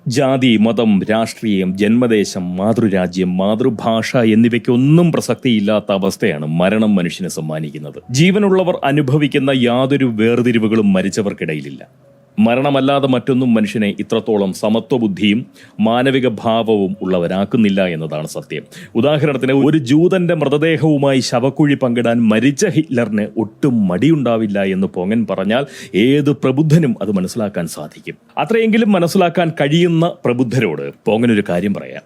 ജാതി, മതം, രാഷ്ട്രീയം, ജന്മദേശം, മാതൃരാജ്യം, മാതൃഭാഷ എന്നിവയ്ക്കൊന്നും പ്രസക്തിയില്ലാത്ത അവസ്ഥയാണ് മരണം മനുഷ്യന് സമ്മാനിക്കുന്നത്. ജീവനുള്ളവർ അനുഭവിക്കുന്ന യാതൊരു വേർതിരിവുകളും മരിച്ചവർക്കിടയിലില്ല. മരണമല്ലാതെ മറ്റൊന്നും മനുഷ്യനെ ഇത്രത്തോളം സമത്വബുദ്ധിയും മാനവിക ഭാവവും ഉള്ളവരാക്കുന്നില്ല എന്നതാണ് സത്യം. ഉദാഹരണത്തിന്, ഒരു ജൂതന്റെ മൃതദേഹവുമായി ശവക്കുഴി പങ്കിടാൻ മരിച്ച ഹിറ്റ്ലറിന് ഒട്ടും മടിയുണ്ടാവില്ല എന്ന് പോങ്ങൻ പറഞ്ഞാൽ ഏത് പ്രബുദ്ധനും അത് മനസ്സിലാക്കാൻ സാധിക്കും. അത്രയെങ്കിലും മനസ്സിലാക്കാൻ കഴിയുന്ന പ്രബുദ്ധരോട് പോങ്ങനൊരു കാര്യം പറയാം.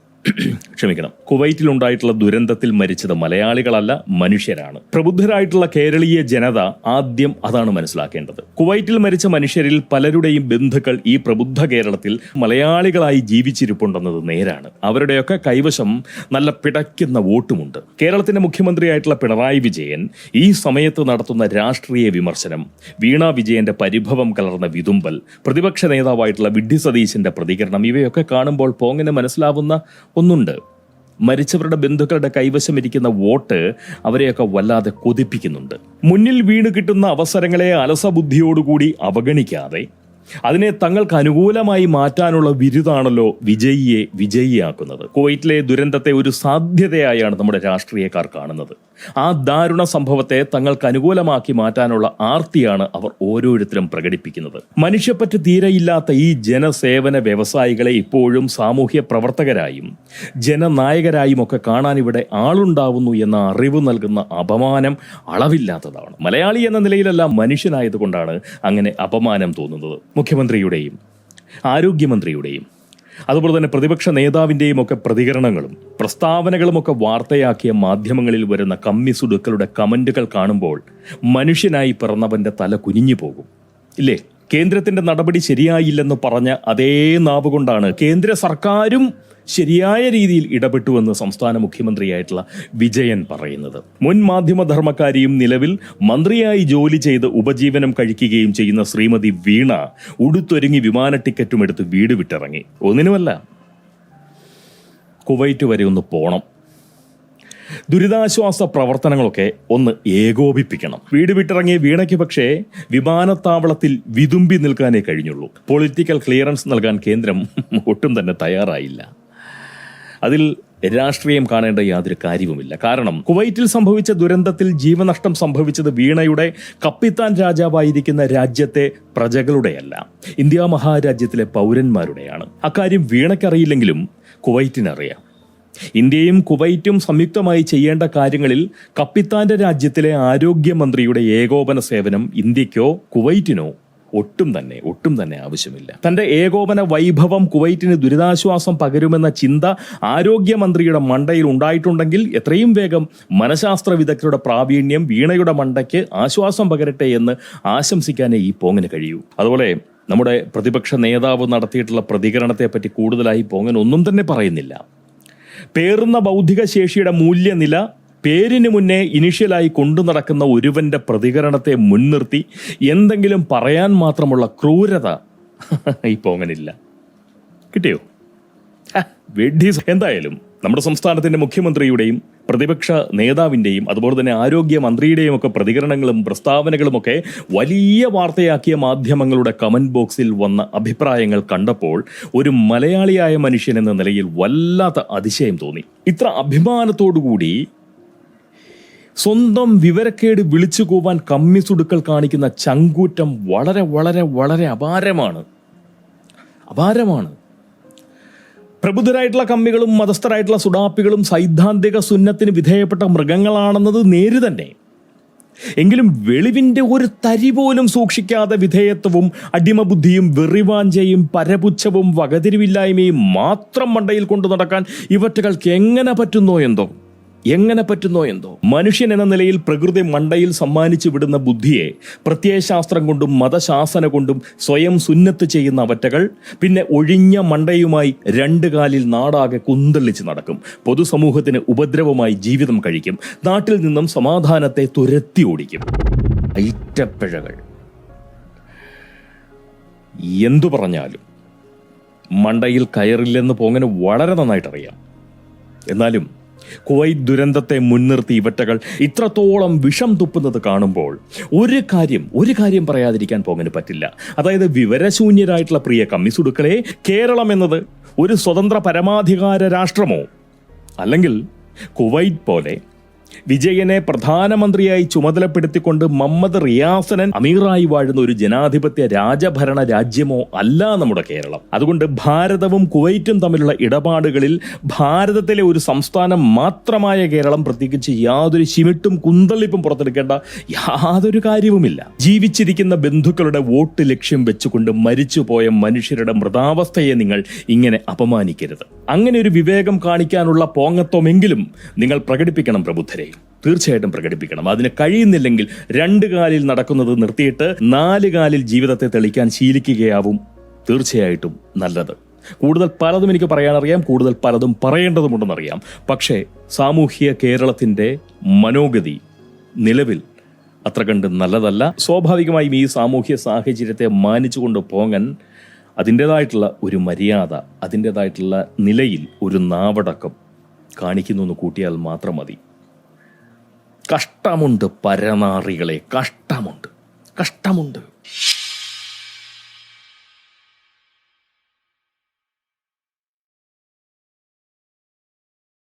ക്ഷമിക്കണം, കുവൈറ്റിലുണ്ടായിട്ടുള്ള ദുരന്തത്തിൽ മരിച്ചത് മലയാളികളല്ല, മനുഷ്യരാണ്. പ്രബുദ്ധരായിട്ടുള്ള കേരളീയ ജനത ആദ്യം അതാണ് മനസ്സിലാക്കേണ്ടത്. കുവൈറ്റിൽ മരിച്ച മനുഷ്യരിൽ പലരുടെയും ബന്ധുക്കൾ ഈ പ്രബുദ്ധ കേരളത്തിൽ മലയാളികളായി ജീവിച്ചിരിപ്പുണ്ടെന്നത് നേരാണ്. അവരുടെയൊക്കെ കൈവശം നല്ല പിടയ്ക്കുന്ന വോട്ടുമുണ്ട്. കേരളത്തിന്റെ മുഖ്യമന്ത്രിയായിട്ടുള്ള പിണറായി വിജയൻ ഈ സമയത്ത് നടത്തുന്ന രാഷ്ട്രീയ വിമർശനം, വീണ വിജയന്റെ പരിഭവം കലർന്ന വിതുമ്പൽ, പ്രതിപക്ഷ നേതാവായിട്ടുള്ള വിഡ്ഢി സതീശന്റെ പ്രതികരണം, ഇവയൊക്കെ കാണുമ്പോൾ പോങ്ങനെ മനസ്സിലാവുന്ന ഒന്നുണ്ട്. മരിച്ചവരുടെ ബന്ധുക്കളുടെ കൈവശമിരിക്കുന്ന വോട്ട് അവരെയൊക്കെ വല്ലാതെ കൊതിപ്പിക്കുന്നുണ്ട്. മുന്നിൽ വീണ് കിട്ടുന്ന അവസരങ്ങളെ അലസബുദ്ധിയോടുകൂടി അവഗണിക്കാതെ അതിനെ തങ്ങൾക്ക് അനുകൂലമായി മാറ്റാനുള്ള വിരുതാണല്ലോ വിജയിയെ വിജയിയാക്കുന്നത്. കുവൈറ്റിലെ ദുരന്തത്തെ ഒരു സാധ്യതയായാണ് നമ്മുടെ രാഷ്ട്രീയക്കാർ കാണുന്നത്. ആ ദാരുണ സംഭവത്തെ തങ്ങൾക്ക് അനുകൂലമാക്കി മാറ്റാനുള്ള ആർത്തിയാണ് അവർ ഓരോരുത്തരും പ്രകടിപ്പിക്കുന്നത്. മനുഷ്യപ്പറ്റ് തീരെയില്ലാത്ത ഈ ജനസേവന വ്യവസായികളെ ഇപ്പോഴും സാമൂഹ്യ പ്രവർത്തകരായും ജനനായകരായും ഒക്കെ കാണാൻ ഇവിടെ ആളുണ്ടാവുന്നു എന്ന അറിവ് നൽകുന്ന അപമാനം അളവില്ലാത്തതാണ്. മലയാളി എന്ന നിലയിലല്ല, മനുഷ്യനായതുകൊണ്ടാണ് അങ്ങനെ അപമാനം തോന്നുന്നത്. മുഖ്യമന്ത്രിയുടെയും ആരോഗ്യമന്ത്രിയുടെയും അതുപോലെ തന്നെ പ്രതിപക്ഷ നേതാവിൻ്റെയും ഒക്കെ പ്രതികരണങ്ങളും പ്രസ്താവനകളും ഒക്കെ വാർത്തയാക്കിയ മാധ്യമങ്ങളിൽ വരുന്ന കമ്മിസുടുക്കളുടെ കമന്റുകൾ കാണുമ്പോൾ മനുഷ്യനായി പിറന്നവന്റെ തല കുനിഞ്ഞു പോകും, ഇല്ലേ? കേന്ദ്രത്തിന്റെ നടപടി ശരിയായില്ലെന്ന് പറഞ്ഞ അതേ നാവുകൊണ്ടാണ് കേന്ദ്ര സർക്കാരും ശരിയായ രീതിയിൽ ഇടപെട്ടുവെന്ന് സംസ്ഥാന മുഖ്യമന്ത്രിയായിട്ടുള്ള വിജയൻ പറയുന്നത്. മുൻ മാധ്യമധർമ്മക്കാരിയും നിലവിൽ മന്ത്രിയായി ജോലി ചെയ്ത് ഉപജീവനം കഴിക്കുകയും ചെയ്യുന്ന ശ്രീമതി വീണ ഉടുത്തൊരുങ്ങി വിമാന ടിക്കറ്റും എടുത്ത് വീട് വിട്ടിറങ്ങി. ഒന്നിനുമല്ല, കുവൈറ്റ് വരെ ഒന്ന് പോണം. ദുരിതാശ്വാസ പ്രവർത്തനങ്ങളൊക്കെ ഒന്ന് ഏകോപിപ്പിക്കണം. വീട് വിട്ടിറങ്ങിയ വീണയ്ക്ക് പക്ഷേ വിമാനത്താവളത്തിൽ വിതുമ്പി നിൽക്കാനേ കഴിഞ്ഞുള്ളൂ. പൊളിറ്റിക്കൽ ക്ലിയറൻസ് നൽകാൻ കേന്ദ്രം ഒട്ടും തന്നെ തയ്യാറായില്ല. അതിൽ രാഷ്ട്രീയം കാണേണ്ട യാതൊരു കാര്യവുമില്ല. കാരണം കുവൈറ്റിൽ സംഭവിച്ച ദുരന്തത്തിൽ ജീവനഷ്ടം സംഭവിച്ചത് വീണയുടെ കപ്പിത്താൻ രാജാവായിരിക്കുന്ന രാജ്യത്തെ പ്രജകളുടെയല്ല, ഇന്ത്യ മഹാരാജ്യത്തിലെ പൗരന്മാരുടെയാണ്. അക്കാര്യം വീണയ്ക്കറിയില്ലെങ്കിലും കുവൈറ്റിനറിയാം. ഇന്ത്യയും കുവൈറ്റും സംയുക്തമായി ചെയ്യേണ്ട കാര്യങ്ങളിൽ കപ്പിത്താന്റെ രാജ്യത്തിലെ ആരോഗ്യമന്ത്രിയുടെ ഏകോപന സേവനം ഇന്ത്യക്കോ കുവൈറ്റിനോ ഒട്ടും തന്നെ ആവശ്യമില്ല. തന്റെ ഏകോപന വൈഭവം കുവൈറ്റിന് ദുരിതാശ്വാസം പകരുമെന്ന ചിന്ത ആരോഗ്യമന്ത്രിയുടെ മണ്ടയിൽ ഉണ്ടായിട്ടുണ്ടെങ്കിൽ എത്രയും വേഗം മനഃശാസ്ത്ര വിദഗ്ധരുടെ പ്രാവീണ്യം വീണയുടെ മണ്ടയ്ക്ക് ആശ്വാസം പകരട്ടെ എന്ന് ആശംസിക്കാനേ ഈ പോങ്ങിന് കഴിയൂ. അതുപോലെ നമ്മുടെ പ്രതിപക്ഷ നേതാവ് നടത്തിയിട്ടുള്ള പ്രതികരണത്തെപ്പറ്റി കൂടുതലായി പോങ്ങൻ ഒന്നും തന്നെ പറയുന്നില്ല. പേറുന്ന ബൗദ്ധിക ശേഷിയുടെ മൂല്യനില പേരിന് മുന്നേ ഇനിഷ്യലായി കൊണ്ടു നടക്കുന്ന ഒരുവന്റെ പ്രതികരണത്തെ മുൻനിർത്തി എന്തെങ്കിലും പറയാൻ മാത്രമുള്ള ക്രൂരത ഈ പോങ്ങനില്ല. കിട്ടിയോ? എന്തായാലും നമ്മുടെ സംസ്ഥാനത്തിന്റെ മുഖ്യമന്ത്രിയുടെയും പ്രതിപക്ഷ നേതാവിന്റെയും അതുപോലെ തന്നെ ആരോഗ്യമന്ത്രിയുടെയും ഒക്കെ പ്രതികരണങ്ങളും പ്രസ്താവനകളുമൊക്കെ വലിയ വാർത്തയാക്കിയ മാധ്യമങ്ങളുടെ കമന്റ് ബോക്സിൽ വന്ന അഭിപ്രായങ്ങൾ കണ്ടപ്പോൾ ഒരു മലയാളിയായ മനുഷ്യൻ എന്ന നിലയിൽ വല്ലാത്ത അതിശയം തോന്നി. ഇത്ര അഭിമാനത്തോടുകൂടി സ്വന്തം വിവരക്കേട് വിളിച്ചു കൂവാൻ കമ്മിസുടുക്കൾ കാണിക്കുന്ന ചങ്കൂറ്റം വളരെ വളരെ വളരെ അപാരമാണ്. പ്രബുദ്ധരായിട്ടുള്ള കമ്മികളും മതസ്ഥരായിട്ടുള്ള സുഡാപ്പികളും സൈദ്ധാന്തിക സുന്നത്തിന് വിധേയപ്പെട്ട മൃഗങ്ങളാണെന്നത് നേര് തന്നെ. എങ്കിലും വെളിവിന്റെ ഒരു തരി പോലും സൂക്ഷിക്കാതെ വിധേയത്വവും അടിമബുദ്ധിയും വെറിവാഞ്ചയും പരപുച്ഛവും വകതിരിവില്ലായ്മയും മാത്രം മണ്ടയിൽ കൊണ്ടു നടക്കാൻ ഇവറ്റകൾക്ക് എങ്ങനെ പറ്റുന്നോ എന്തോ. മനുഷ്യൻ എന്ന നിലയിൽ പ്രകൃതി മണ്ടയിൽ സമ്മാനിച്ചു വിടുന്ന ബുദ്ധിയെ പ്രത്യയശാസ്ത്രം കൊണ്ടും മതശാസന കൊണ്ടും സ്വയം സുന്നത്ത് ചെയ്യുന്ന അവറ്റകൾ പിന്നെ ഒഴിഞ്ഞ മണ്ടയുമായി രണ്ടു കാലിൽ നാടാകെ കുന്തള്ളിച്ച് നടക്കും. പൊതുസമൂഹത്തിന് ഉപദ്രവമായി ജീവിതം കഴിക്കും. നാട്ടിൽ നിന്നും സമാധാനത്തെ തുരത്തി ഓടിക്കും. ഐറ്റപ്പിഴകൾ എന്തു പറഞ്ഞാലും മണ്ടയിൽ കയറില്ലെന്ന് പോങ്ങനെ വളരെ നന്നായിട്ടറിയാം. എന്നാലും കുവൈറ്റ് ദുരന്തത്തെ മുൻനിർത്തി ഇവറ്റകൾ ഇത്രത്തോളം വിഷം തുപ്പുന്നത് കാണുമ്പോൾ ഒരു കാര്യം പറയാതിരിക്കാൻ പോകാൻ പറ്റില്ല. അതായത് വിവരശൂന്യരായിട്ടുള്ള പ്രിയ കമ്മിസുടുക്കളെ, കേരളം എന്നത് ഒരു സ്വതന്ത്ര പരമാധികാര രാഷ്ട്രമോ അല്ലെങ്കിൽ കുവൈറ്റ് പോലെ വിജയനെ പ്രധാനമന്ത്രിയായി ചുമതലപ്പെടുത്തിക്കൊണ്ട് മുഹമ്മദ് റിയാസനൻ അമീറായി വാഴുന്ന ഒരു ജനാധിപത്യ രാജഭരണ രാജ്യമോ അല്ല നമ്മുടെ കേരളം. അതുകൊണ്ട് ഭാരതവും കുവൈറ്റും തമ്മിലുള്ള ഇടപാടുകളിൽ ഭാരതത്തിലെ ഒരു സംസ്ഥാനം മാത്രമായ കേരളം പ്രത്യേകിച്ച് യാതൊരു ചിമിട്ടും കുന്തളിപ്പും പുറത്തെടുക്കേണ്ട യാതൊരു കാര്യവുമില്ല. ജീവിച്ചിരിക്കുന്ന ബന്ധുക്കളുടെ വോട്ട് ലക്ഷ്യം വെച്ചുകൊണ്ട് മരിച്ചുപോയ മനുഷ്യരുടെ മൃതാവസ്ഥയെ നിങ്ങൾ ഇങ്ങനെ അപമാനിക്കരുത്. അങ്ങനെ ഒരു വിവേകം കാണിക്കാനുള്ള പോങ്ങത്വമെങ്കിലും നിങ്ങൾ പ്രകടിപ്പിക്കണം പ്രബുദ്ധരെ, തീർച്ചയായിട്ടും പ്രകടിപ്പിക്കണം. അതിന് കഴിയുന്നില്ലെങ്കിൽ 2 കാലിൽ നടക്കുന്നത് നിർത്തിയിട്ട് 4 കാലിൽ ജീവിതത്തെ തെളിക്കാൻ ശീലിക്കുകയാവും തീർച്ചയായിട്ടും നല്ലത്. കൂടുതൽ പലതും എനിക്ക് പറയാനറിയാം, കൂടുതൽ പലതും പറയേണ്ടതുമുണ്ടെന്നറിയാം. പക്ഷേ സാമൂഹ്യ കേരളത്തിന്റെ മനോഗതി നിലവിൽ അത്ര കണ്ട് നല്ലതല്ല. സ്വാഭാവികമായും ഈ സാമൂഹ്യ സാഹചര്യത്തെ മാനിച്ചുകൊണ്ട് പോകാൻ അതിൻ്റെതായിട്ടുള്ള ഒരു മര്യാദ, അതിൻ്റെതായിട്ടുള്ള നിലയിൽ ഒരു നാവടക്കം കാണിക്കുന്നു എന്ന് കൂട്ടിയാൽ മാത്രം മതി. കഷ്ടമുണ്ട് പരനാറികളെ, കഷ്ടമുണ്ട്.